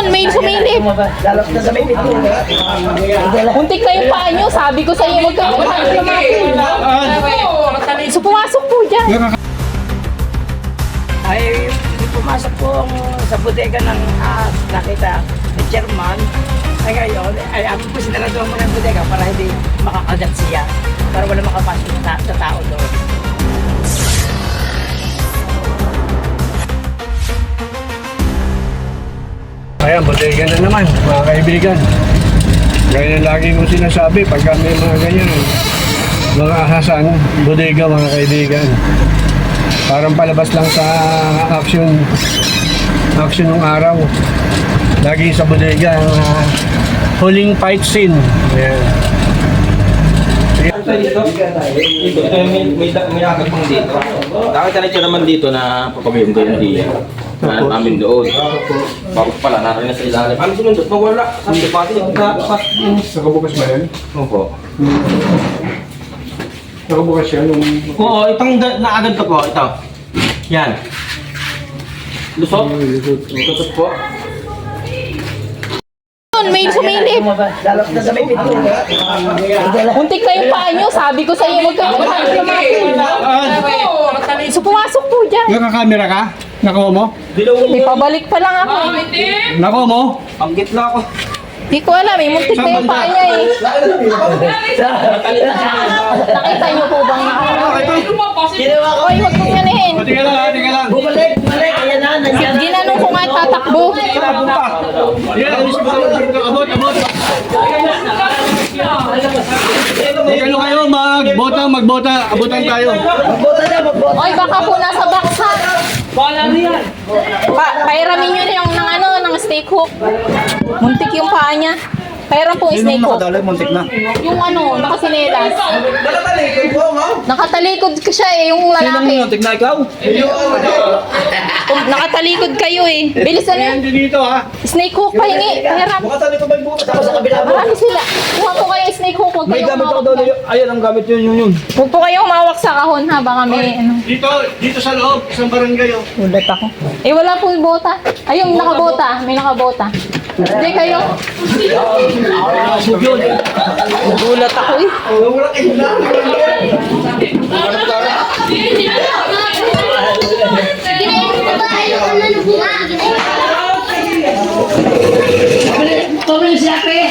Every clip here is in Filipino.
Yun, may sumilip. Muntik na yung paa nyo. Sabi ko sa inyo, huwag kang so, pumasok po dyan. Ay, pumasok po sa bodega ng nakita ni chairman. Ay ngayon, ay amin po sinarado mo ng bodega para hindi makakagat siya. Para wala makapasok na tao doon. Ayan, bodega na naman, mga kaibigan. Gaya na lagi kong sinasabi, pagka may mga ganyan, mga ahasan, bodega, mga kaibigan. Parang palabas lang sa action ng araw. Lagi sa bodega, ang huling fight scene. Ayan. May agad pang dito. Nakita na siya naman dito na papabihin ko yung diya. Amin doon. Bakit pala, naroon na sa ilalim. Ano sinundot? Nawala. Sabi ko, pati Nakabukas ba yan? Opo. Nakabukas yan? Oo, itong naagad to po. Ito. Yan. Lusot? Lusot po. Yun, may sumilip. Muntik na yung paa nyo. Sabi ko sa inyo, huwag kang so, pumasok po dyan. Nakakamera ka? Nakuha mo? May pabalik pa lang ako. Nakuha mo? Ang gitna ko. Hindi ko alam eh, muntik na yung paa niya eh. Nakita niyo po bang Oy, huwag mong yanihin. Tingnan lang, tingnan lang. Bumalik, ayan na, nandiyan na. Ginanong ko nga tatakbo. Yan, abot. Ano kayo, magbota, abutan tayo. Magbota na, magbota. Oy, baka po nasa box ha. Pairamin nyo na yung ng snake hook. Muntik yung paa niya. Pairam po yung snake hook. Muntik na. Yung nakasinelas. Nakatalikod ko siya eh, yung lalaki. Muntik na ikaw? Nakatalikod kayo eh. Bilisan Yan, nyo. dito ha. Snake hook, pahingi. Pairam. Tapos sa kabila mo. Marami sila. Kuha po kayo yung snake hook. Huwag May kayong gamit ako humawak. doon. Ayan ang gamit yun. Huwag po kayong humawak sa kahon ha. Baka may Dito sa loob, isang barangay oh. Ulat ako. Eh wala po yung bota. Ayun, nakabota. May nakabota. Hindi kayo. Gulat ako eh.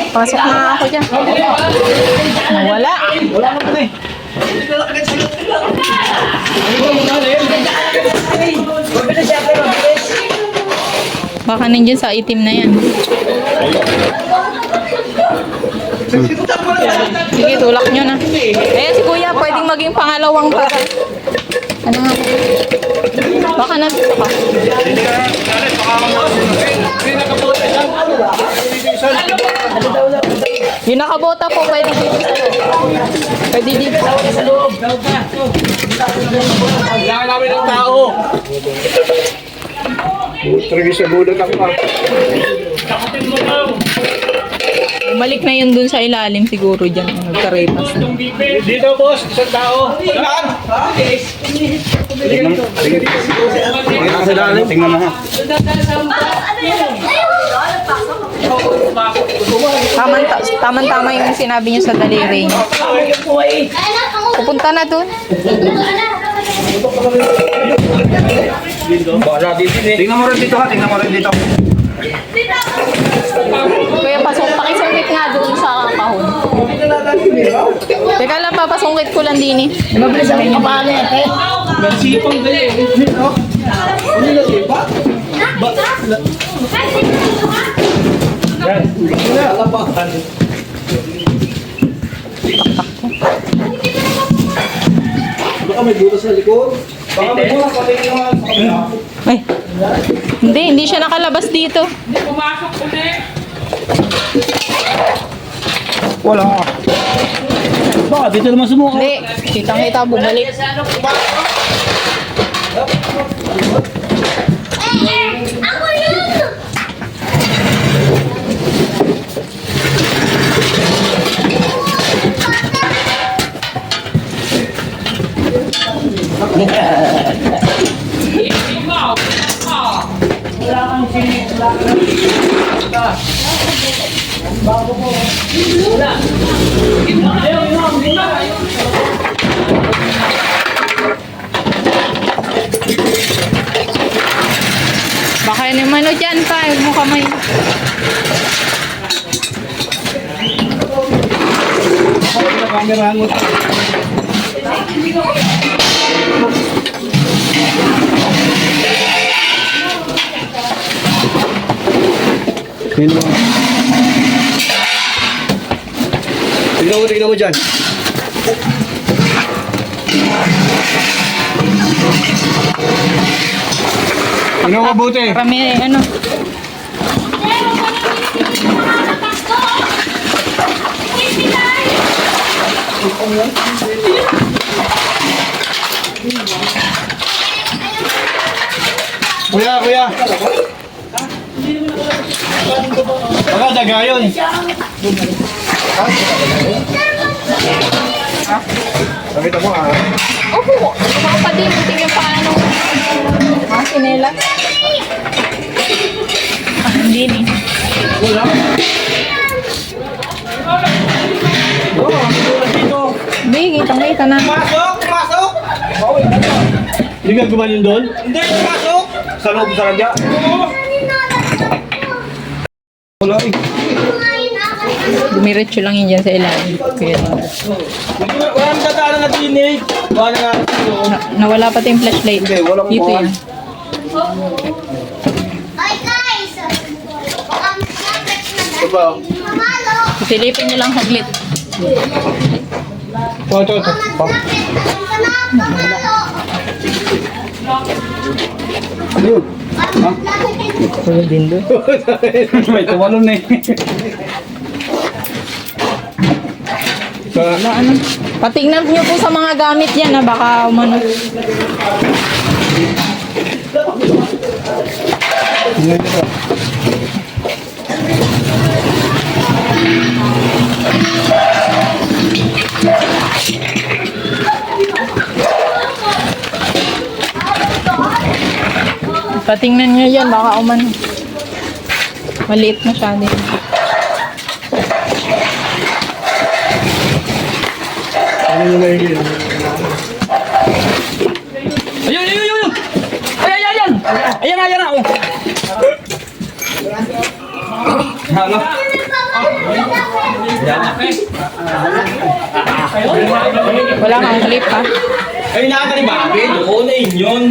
Pasok na ako dyan. Wala. Wala naman eh. Baka nandiyan sa itim na yan. Sige, tulak nyo na. Ayan si kuya, pwedeng maging pangalawang para. Ano nga? Baka nandito ka. Yung nakabota po, pwede dito sa loob. Pwede dito sa loob. Kailangan namin ng tao. Trigis sa bulat ako ha. Bumalik na yun dun sa ilalim siguro dyan. Nagkarepas na. Dito boss, isang tao. Tingnan mo ha. Tama yung sinabi niyo sa daliri niyo. Pupunta na dun. Tingnan mo rin dito ha. Tingnan mo rin dito. Kuya, pakisungkit nga doon sa kahon. Teka lang, papasungkit ko lang din eh. Mabilis ang kapalo yan, eh. Sipang dali. Baka may butas sa likod. Baka may butas sa likod. Ay, hindi siya nakalabas dito. Wala. Baka dito naman sumuko. Hindi, kitang-kita bumalik. Ako yun! Wala kang sinig. Baka yun yung mano dyan pa, huwag mo kamay. Kamerahan mo. Tignan mo dyan. Tignan mo mabuti. Parami, ano. Kuya. Baka daga yun. Nakita mo Opo, baka pa din, tingnan paano. Mga sinela. Hindi ni. Hindi, kitang-kita na. Pasok! Hindi ka gumanin doon? Hindi, pasok! Sa loob sa radya. Wala eh. Dumiretso lang yun dyan sa ilalim. Kaya, Wala nang dadaanan na tinig. Wala nga. nawala pati yung flashlight. Hindi, walang Dito kuha. yan. Hi guys! Ito. Mamalo! Silipin nyo lang saglit. Ito. Mamalo! Ano yun? Kuya din doon. May tumalon eh. Wala, ano. Patignan nyo po sa mga gamit yan, ha. Baka umano. Patingnan nyo yan, baka umano. Maliit na siya din. Ano yung maigil? Ayun! Ayan! Ayan na! Oh. Ano? Wala kang clip, ha. Ay, nakakalibabi. Doon na yun.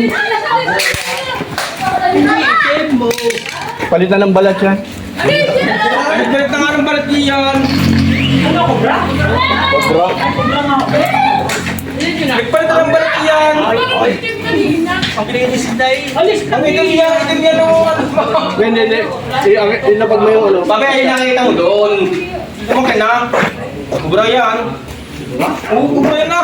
Palitan ng balat yan. Ay, galit na nga ng balat niyan. Cobra? Nagpalit ng balat niyan. Ang pinigilis na eh. Ang ganyan o. Hindi. Ilapag mo yung ano. Babay, ay nakita mo doon. Tama ka na. Cobra yan. Oo, cobra yan na.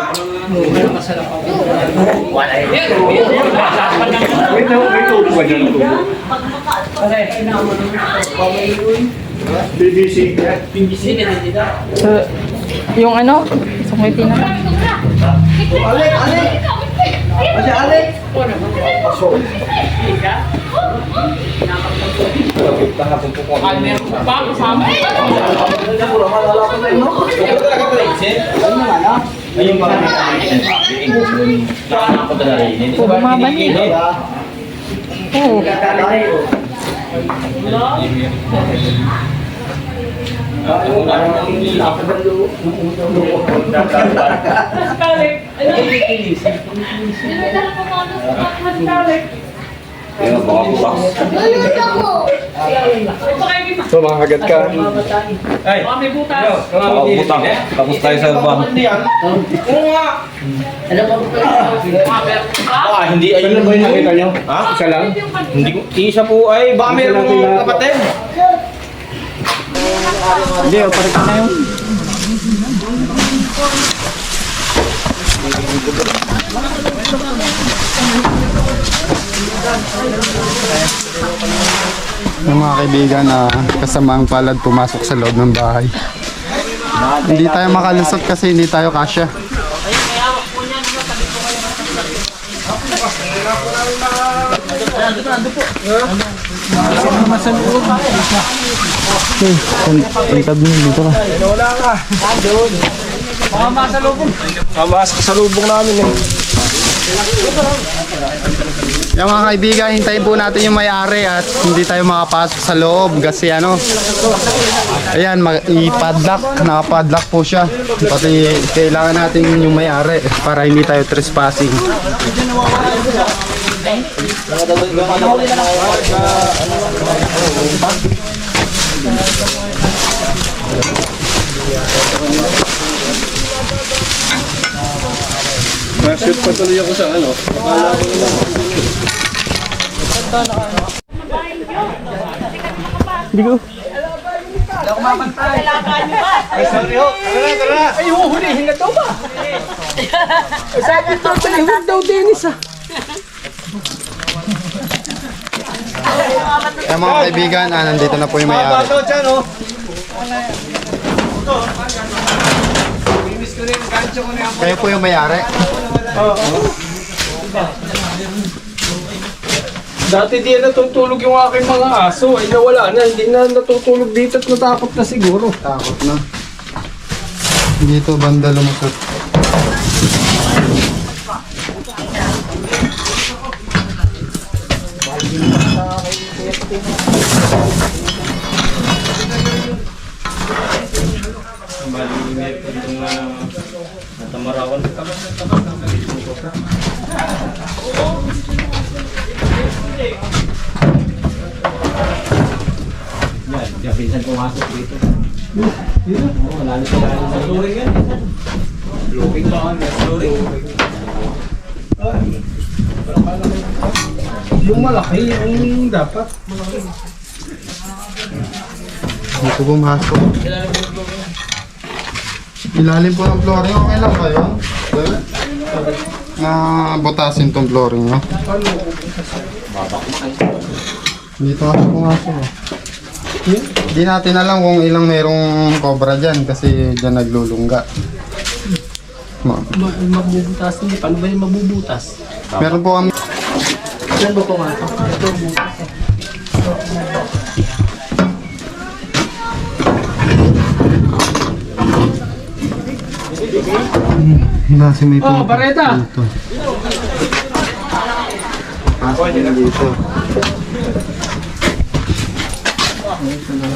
May tubo ba dyan? BBC. So, yung ano, sumitin na. Ayun pa kami nakakapunta na rin. Bumaban eh. Oo. So, makagat ka. Ay, may butas. Butang. Tapos tayo sa bang. Oo nga. Ah, hindi ayun. Ano ba yung nakita nyo? Ha? Isa lang? Hindi ko. Isa po ay baka meron mong kapatid. Hindi, palitan na yun. Yung mga kaibigan na kasamaang palad pumasok sa loob ng bahay. Hindi tayo makalusot kasi hindi tayo kasya. Tantad mo dito ka. Kasalubong namin eh. Yung mga kaibigan, hintayin po natin yung may-ari at hindi tayo makapasok sa loob kasi ano, ayan, i-padlock, naka-padlock po siya. Pati kailangan natin yung may-ari para hindi tayo trespassing. Na-shoot pa tuloy ako sa ano. Ay, huhulihin na daw ba? Sabi ito, talihod daw, Dennis ah. Kaya mga kaibigan, nandito na po yung may-ari. Kayo po yung may-ari. Dati di natutulog yung aking mga aso. Ay nawala na. Hindi na natutulog dito at natakot na siguro. Takot na. Dito banda lumusot. Yung malaki, yung dapat. Dito pumasok. Ilalim po ng flooring. Okay lang ba yun? Butasin tong flooring nyo. Dito nga pumasok. Hindi natin alam kung ilang merong cobra dyan kasi dyan naglulungga. Mabubutas, hindi. Paano ba yung mabubutas? Meron po kami. Saan ba pumasok? Ito, butas eh. Kasi may Oh, Bareta! dito. Pasok din dito.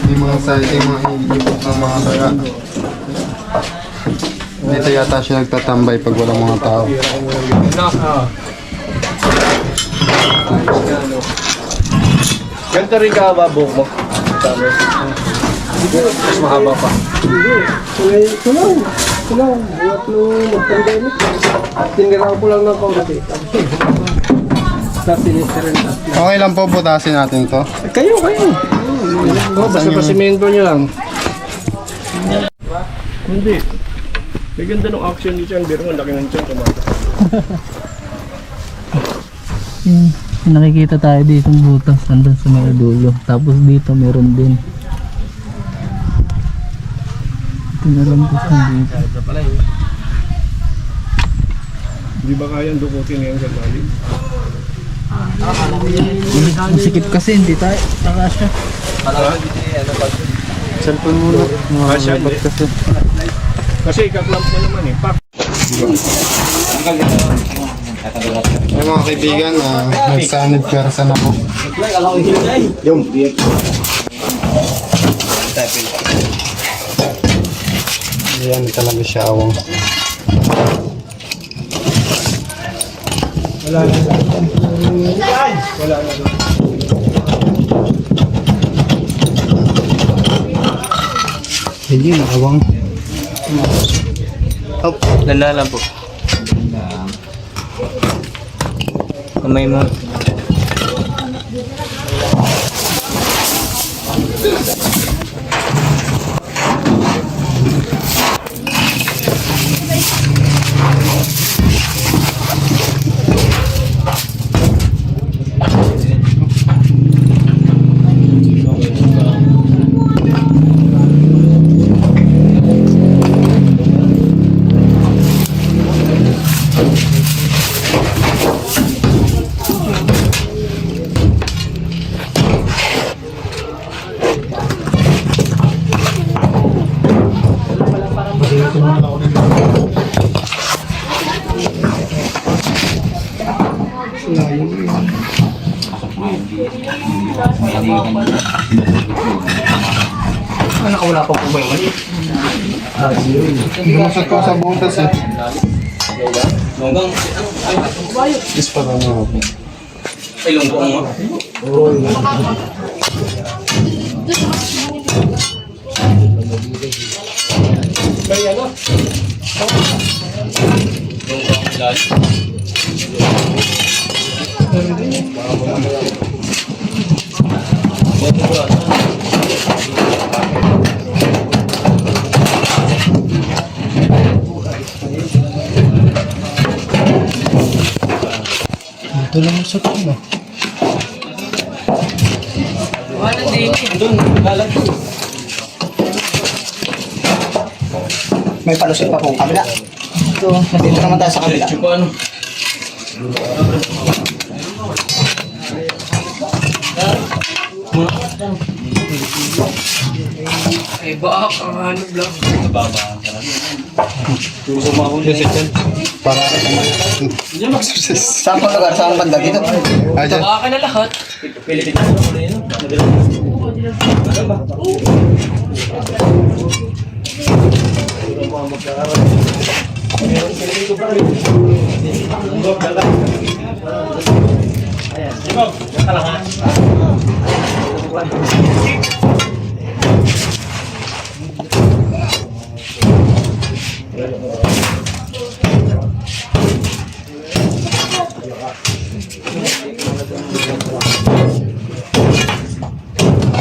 Yung mga side, yung mga iibot ng mga daga. Dito yata siya nagtatambay pag walang mga tao. Ganito rin ka ba buhok mo? Mas mahaba pa. Ito lang. Buhat nung mag-pandemic. Tinira ko lang ng kaunti. Sa sinister rin. Okay lang po, butasin natin to. Kayo. Basta yung- pasimento nyo lang. Hindi. May ganda ng action ni Chan. Biro ang laki ng Chan. Nakikita tayo dito ng butas nandun sa mga dulo. Tapos dito meron din. Pinalambos na dito. Hindi ba kayang dukutin ngayon sa bali? Masikip kasi hindi tayo. Nakasya. Cellphone muna. Kasya, Ba't kasi? Kasi ikaklamp mo naman eh. Pak! Ay mga kaibigan, nagsanib persa na po. Yan talaga siya awang. Hindi na awang. Lala po. Kamay mo. wala pa po ba yung mali? Lumusot ko sa butas eh. Longgang, Is pa rin ako. ay longgang mo. Longgang ilalim. Ito lumusot ko na. Doon, lalag. May palusot pa po kabila. Ito, dito naman tayo sa kabila. Diretso pa ano. Para Saan po lugar? Saan banda? Dito. Ayan. Pilipinas na muna yun.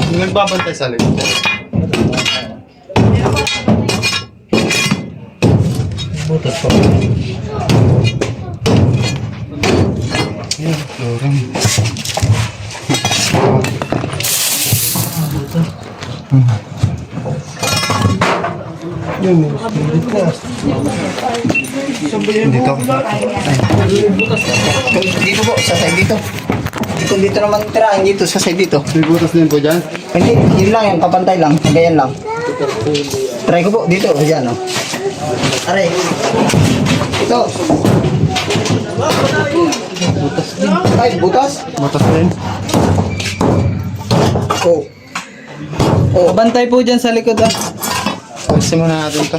Yung nagbabantay sa likod. Butas pa. Yan, flooring. Yan, dito. Dito po, sa side dito. Kung dito naman tirahin dito, sa side dito. May butas din po dyan. Hindi, yun lang yan, kapantay lang. Ganyan lang. Try ko po, dito, dyan, oh. Aray. Ito. Butas din. Ay, butas? Butas din. Oh. Oh. Bantay po dyan sa likod ah. Alisin muna natin ito.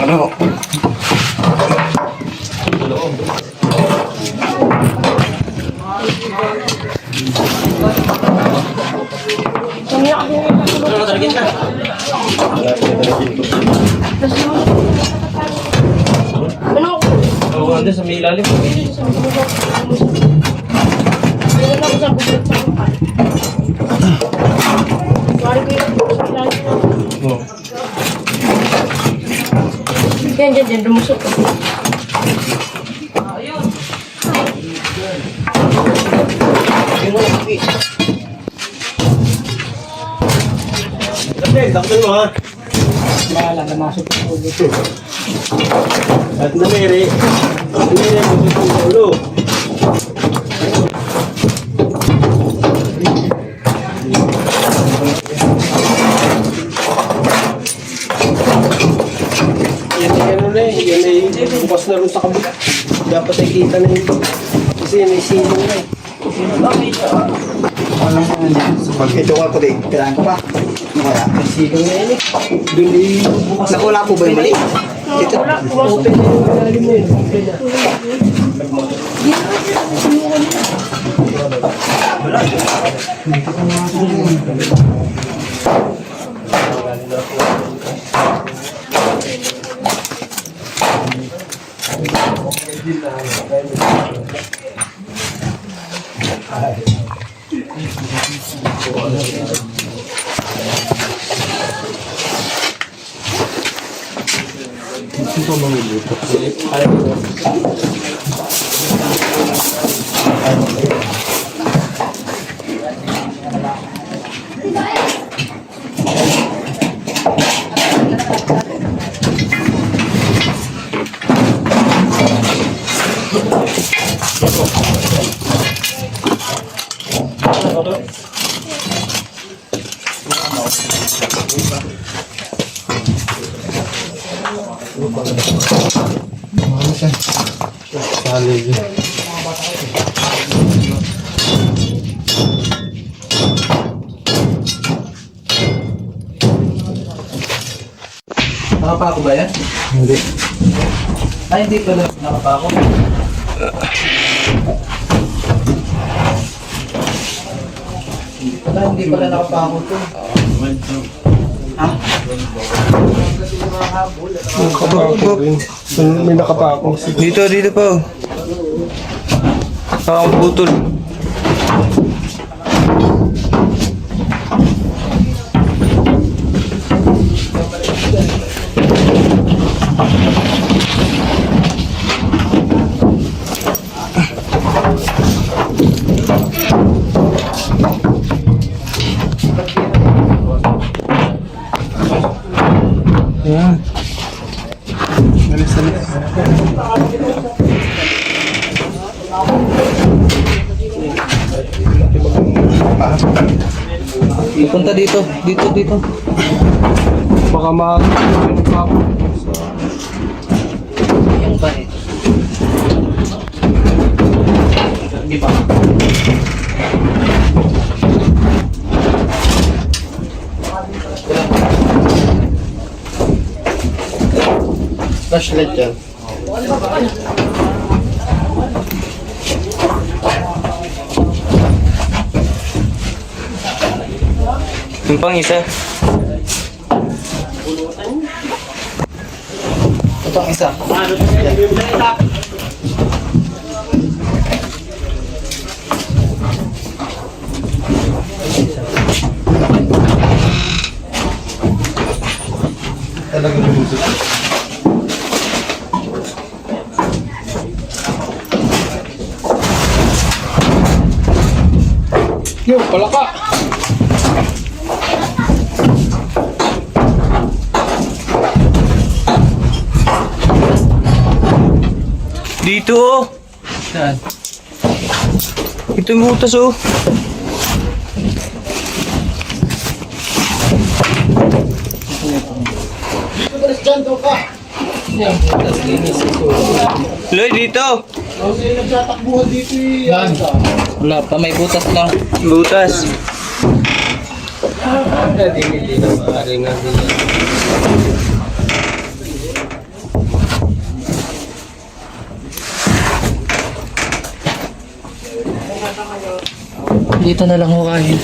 Ano? Ano, talagin ka? Oo, andun sa may ilalim. Diyan, lumusot ko. Dakto mo ha. Bahala na masok ko dito. At namere. Namere mo sa ulo. Yan ay ano na eh. Yan ay bukas na rin sa kabila. Dapat ay kita na yun. Kasi yan ay silong na eh. Alam ko na ito ko din. Kailangan ko pa. Wala. Silong na yan eh. Doon ay bukas. Nakula po ba yung mali? Dito. Open na yung ilalim na yun. Open na. Ito mga butas. Salig. Nakapako ba yan? Hindi. Ay, hindi pala nakapako. Hindi pala nakapako to. May nakapako. Dito pa. Parang butol. Yan. Alis. Punta dito. Dito. Baka nakapako. Yung ba eh? Flashlight yan. Yung pang isa. Ito ang isa. Talagang lumusot. Yo, palaka! Dito oh. Saan? Ito yung butas oh. Loy, dito! Wala pa, may butas lang. Butas. Dito na lang ako kain.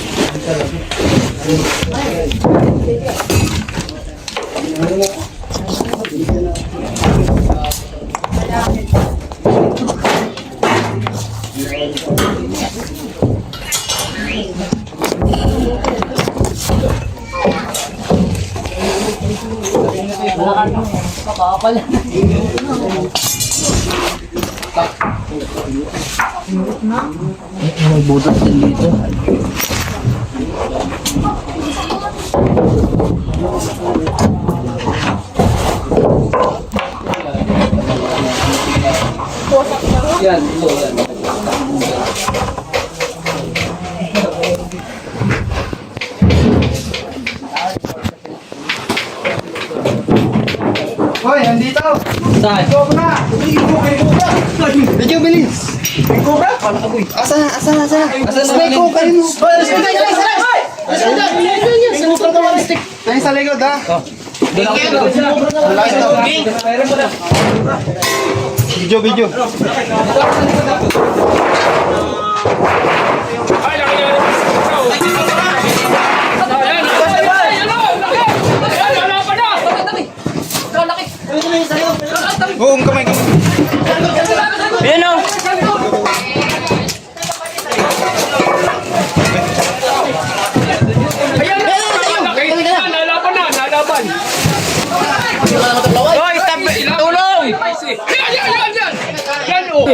May butas din dito. Yan, yan. Hoy, andito! Saan? Cobra! Medyo bilis! May cobra? Asa? May cobra mo! Tayo sa likod ha! Doon ako sa likod. Malaki daw. Video. Buong kamay. Ayan o. Nalaban! Hoy, tulong! Yan o!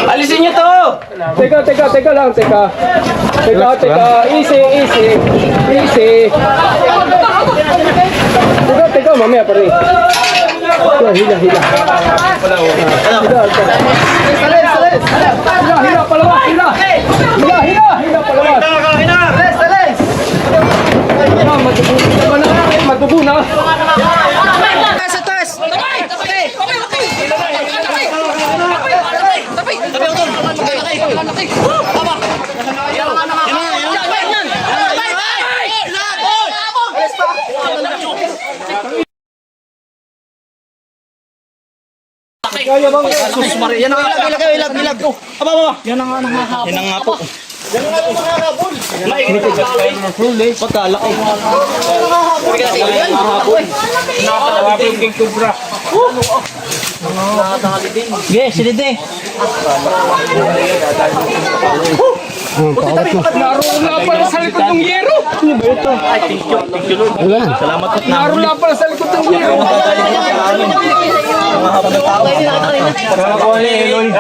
Alisin niyo to! Teka lang. Easy. Teka, mamaya pa rin. Hila. Hila, palawas. Hila, palawas. Magbubu na. Yes, silid Naroon pala sa likod ng yero. Naroon pala sa likod ng yero.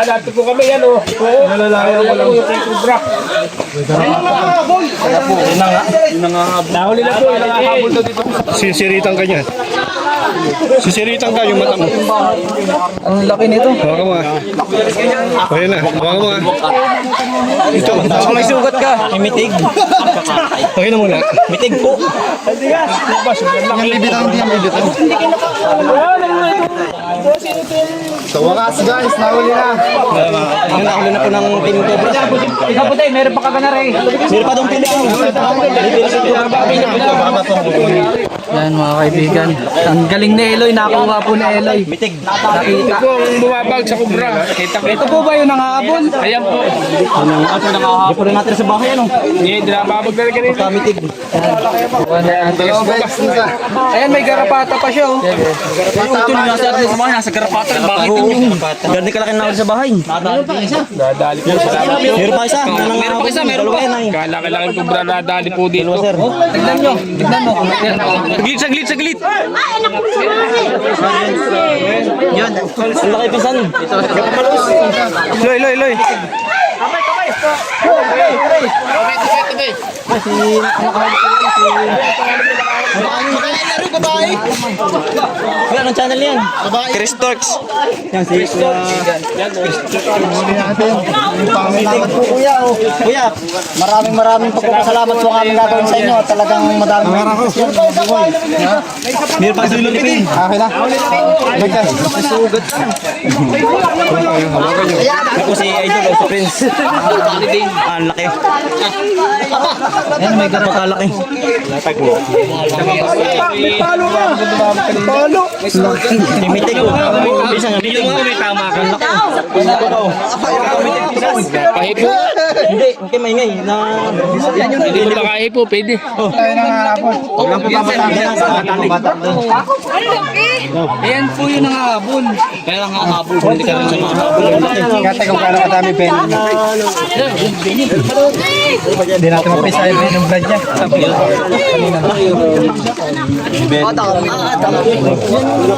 Dati po kami yan o. Nalalayo ko lang yung kubra. Nahuli na po. Nangahabol daw dito. Sisiritan ka niyan. Sisiritan ka yung mata mo. Ang laki nito. Hawa ka mo nga. Ayan na. Hawa ka mo nga. Ito. Baka may sugat ka. Mitig. Okay na muna. Mitig po. Yung libitang hindi, may libitang. Sa wakas guys, nahuli na. Nahuli na po ng Team Cobra. Ikaw puti, meron pa ka na rin. Meron pa doon Pilipino. Yan mga kaibigan. Ang galing ni Eloy. Nakuha po ni Eloy. Mitig. Nakita. Ito ang bumabag sa kubra. Ito po ba yung nangahabol? Ayan po. Hindi po rin natin sa bahay ano. Hindi na babag na rin kanina. Kamitig. Dalawang guys, isa. Ayan may garapata pa siya oh. Ito yung nasa atin sa bahay. Nasa garapata. Bakit yun? Ganda kalaki na sa bahay. Dadali po sa laban. Meron pa isa. Meron pa isa. Meron pa. Kalaki-laki kubra na dali po dito. Tignan nyo. Tignan mo. Saglit. Yun. Ang laki pisan. Loy. Yan ang channel yan. Chris Talks. Yan si Salamat po kuya. Kuya, maraming pagpapasalamat po ang aming gagawin sa inyo. Talagang madaming Meron pa sa Pilipin. Okay na. Bagay. Ako si Idol o si Prince. Ang laki. Yan may kalaki. Limited ko. Bisa nga video mo may tama ka. Pahipo. Hindi, okay maingay na Hindi mo nakahipo, pwede. Tayo na nga po. Huwag lang po Ayan po yung nangahabol. Kaya nangahabol. Hindi ka rin sa nangahabol. Kata kung paano kadami pen. Hindi natin mapisa yung blood niya.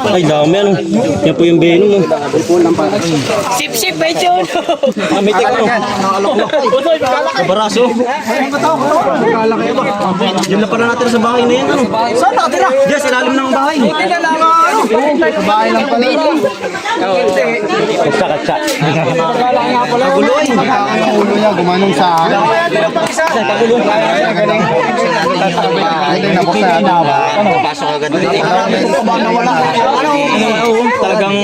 Ay, dami ano. Yan po yung venom mo. Sip, medyo. Amitik ano. Kabaraso. Yung na pala natin sa bahay na yan ano. Saan nakatira? Diyan, sa ilalim ng bahay. Bahay lang pala. Katsa. Kagulo ay. Ang ulo niya gumanong sa akin. Kagulo. Ito yung nabuksan. Pasok agad dito. Talagang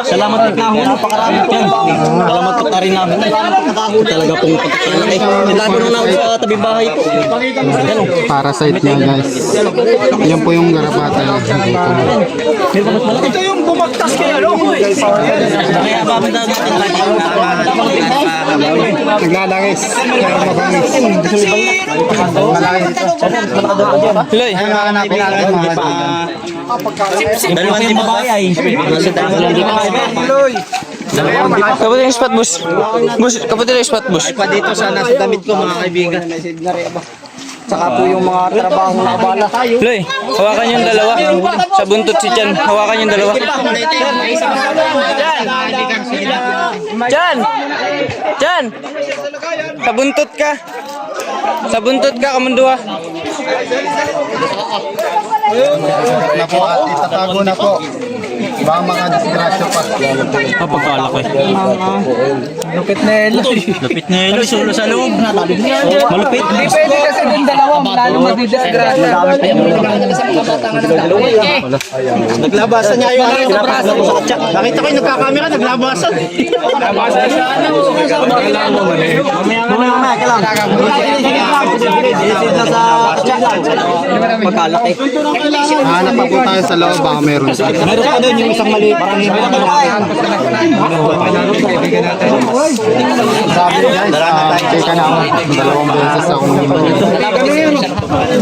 salamat at nahuli. Yan. Salamat at rin namin. Talaga pong pagkakalaki. Lalo na namin sa tabi bahay po. Parasite niya guys. Yan po yung garapata niya. Ito yung bumagtas kaya ano? Kaya babanda natin lagi. Naglalangis. Pero mabangis. Loy. Ayun, hahanapin natin mga Dalawang di babae ay. Nasa dalawang di babae. Kapatid yung spot boss. Kapatid yung spot boss. dito sa nasa damit ko mga kaibigan. saka po yung mga trabaho na abala. Loy, hawakan yung dalawa. Sa buntot si Chan, hawakan yung dalawa. Chan! Chan! Sa buntot ka. Sa buntot ka, kamundua. Na po at itatago na po. Baka mga disgrasya pa. Pagkalaki. Lupit na Eloy. Lupit na Eloy. Sulo sa loob. Malupit. Hindi pwede kasi yung dalawang lalo madidisgrasya. Naglabasan niya yung nakita ko yung nagkakamera, naglabasan. Mamaya ka lang. Pagkalaki. Hanap pa po tayo sa loob, baka meron sa Meron pa doon yung isang maliit. Parang hindi na sabi guys, teka na ako. Dalawang beses akong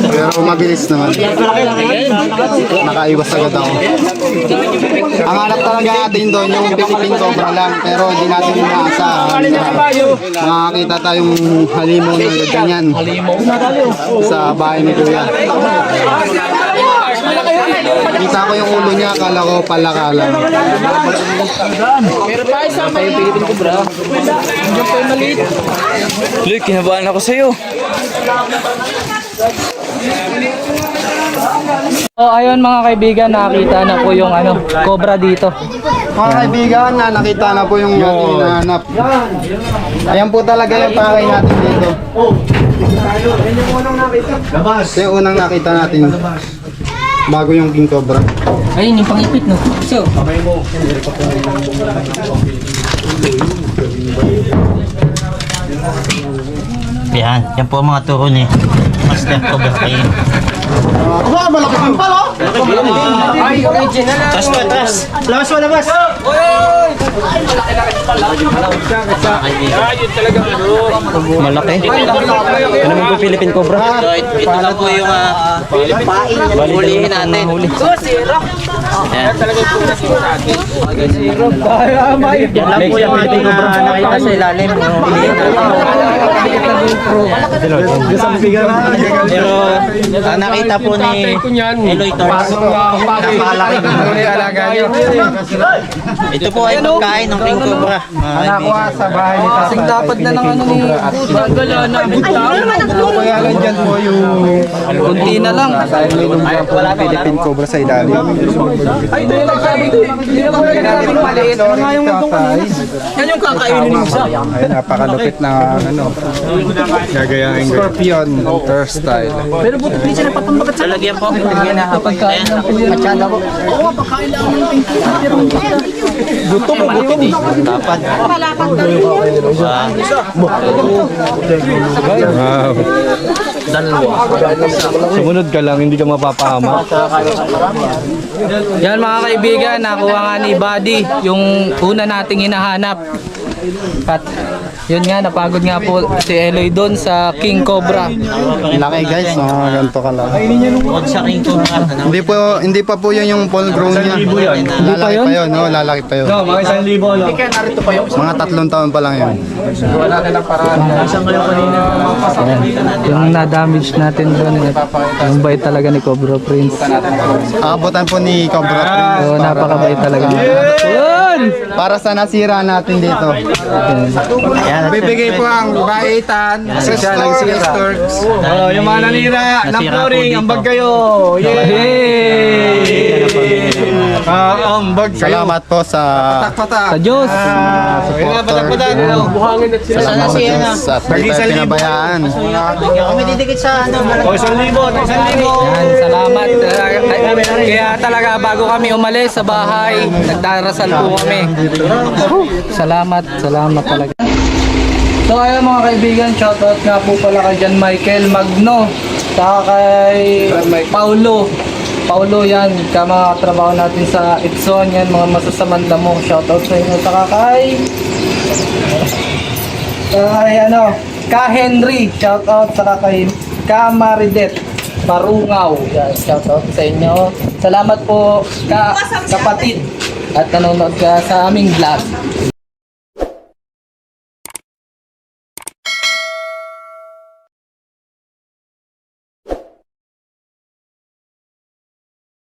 pero mabilis naman. Nakaiwas agad ako. Ang hanap talaga natin doon yung Philippine Cobra lang, pero hindi natin inaasahan. Makakita tayong halimaw na ganyan sa bahay ni Kuya. Kita ko yung ulo niya, akala ko palaka lang. Loy, kinabahan ako sa'yo. So ayun mga kaibigan, nakita na po yung cobra dito. Mga kaibigan, nakita na po yung ating hinahanap. Ayan po talaga yung pakay natin dito. Ito yung unang nakita natin. Bago yung King Cobra. Ayun yung pangipit no. So, Yan po ang mga turo ni Master Cobra Kai. Malaki ang palo! ay original. Tras! Labas mo, labas! Malaki. Ano naman po Philippine Cobra? Ito lang po yung hulihin natin. Yan lang po yung Philippine Cobra na nakita sa ilalim. Hulihin Pero ang nakita po ni Eloy Torres, napakalaki. Ito po ay pagkain ng King Cobra. Nakuha sa bahay ni Tatay. Kasing dapat na ng ni Gala na Kaya lang dyan po yung kunti na lang. Philippine Cobra sa ilalim. Ay, doon nagsabi ko. Hindi naman nagsabing maliit. Mga yung yan yung kakainin mo sa. Ay, napakalupit na gagayain Scorpion Hunter style. Pero buti hindi siya napapambagat sa Lalagyan po. pagkain ng pilihan. Oo, pagkain lang ng Gutom. Dapat. Wow. Sumunod ka lang, hindi ka mapapahama. Yan mga kaibigan, nakuha nga ni Buddy yung una nating hinahanap. At yun nga, napagod nga po si Eloy doon sa King Cobra. Laki guys, ganito ka lang. Huwag sa King Cobra. Hindi pa po yun yung full grown niya. Lalaki pa yun, no? Lalaki pa yun. No, mga 1,000 no? Mga 3 taon pa lang yun. Yung na-damage natin doon, yung bait talaga ni Cobra Prince. Aabotan po ni Cobra Prince. Oo, napakabait talaga. Yun! Para sa nasira natin dito. Bibigay po ang baitan sa store. Oh, yung mga nanira ng flooring, ambag kayo. Yay! Ambag kayo. Salamat po sa Sa Diyos! supporter. Sana si Ana. At di tayo pinabayaan. Kami didikit sa ano. O, 1,000, 1,000. Yan, salamat. Kaya talaga bago kami umalis sa bahay, nagdarasal po kami. Salamat talaga. So ayun mga kaibigan, shoutout nga po pala kay John Michael Magno, saka kay Paulo yan, ka mga trabaho natin sa Itson, yan mga masasamang damo, shoutout sa inyo, saka kay Ka Henry, shoutout, saka kay Ka Maridet Marungaw, yan, shoutout sa inyo. Salamat po kapatid at nanonood ka sa aming vlog.